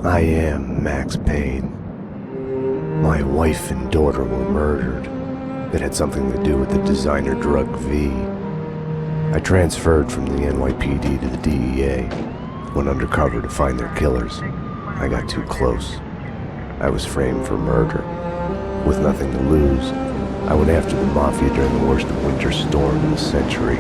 I am Max Payne. My wife and daughter were murdered. It had something to do with the designer drug V. I transferred from the NYPD to the DEA, went undercover to find their killers. I got too close. I was framed for murder. With nothing to lose, I went after the Mafia during the worst winter storm in a century.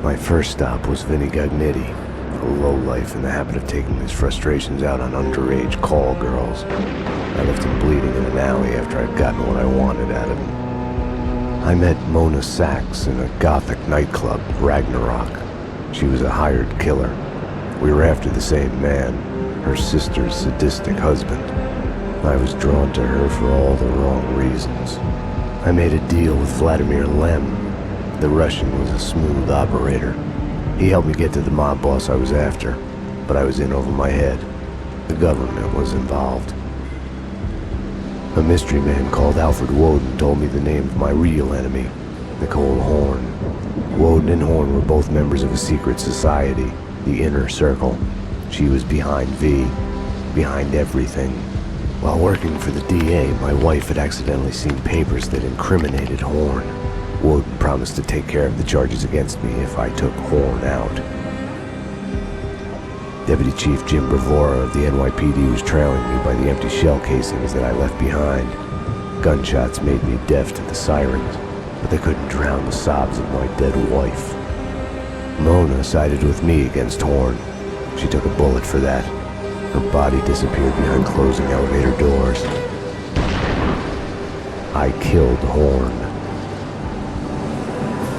My first stop was Vinny Gognitti, a lowlife in the habit of taking his frustrations out on underage call girls. I left him bleeding in an alley after I'd gotten what I wanted out of him. I met Mona Sachs in a gothic nightclub, Ragnarok. She was a hired killer. We were after the same man, her sister's sadistic husband. I was drawn to her for all the wrong reasons. I made a deal with Vladimir Lem. The Russian was a smooth operator. He helped me get to the mob boss I was after, but I was in over my head. The government was involved. A mystery man called Alfred Woden told me the name of my real enemy, Nicole Horn. Woden and Horn were both members of a secret society, the Inner Circle. She was behind V, behind everything. While working for the DA, my wife had accidentally seen papers that incriminated Horn. Woden promised to take care of the charges against me if I took Horn out. Deputy Chief Jim Bravura of the NYPD was trailing me by the empty shell casings that I left behind. Gunshots made me deaf to the sirens, but they couldn't drown the sobs of my dead wife. Mona sided with me against Horn. She took a bullet for that. Her body disappeared behind closing elevator doors. I killed Horn.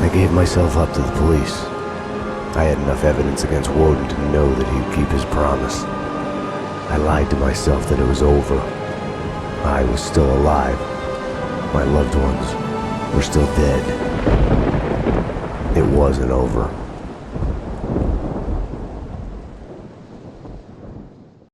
I gave myself up to the police. I had enough evidence against Woden to know that he'd keep his promise. I lied to myself that it was over. I was still alive. My loved ones were still dead. It wasn't over.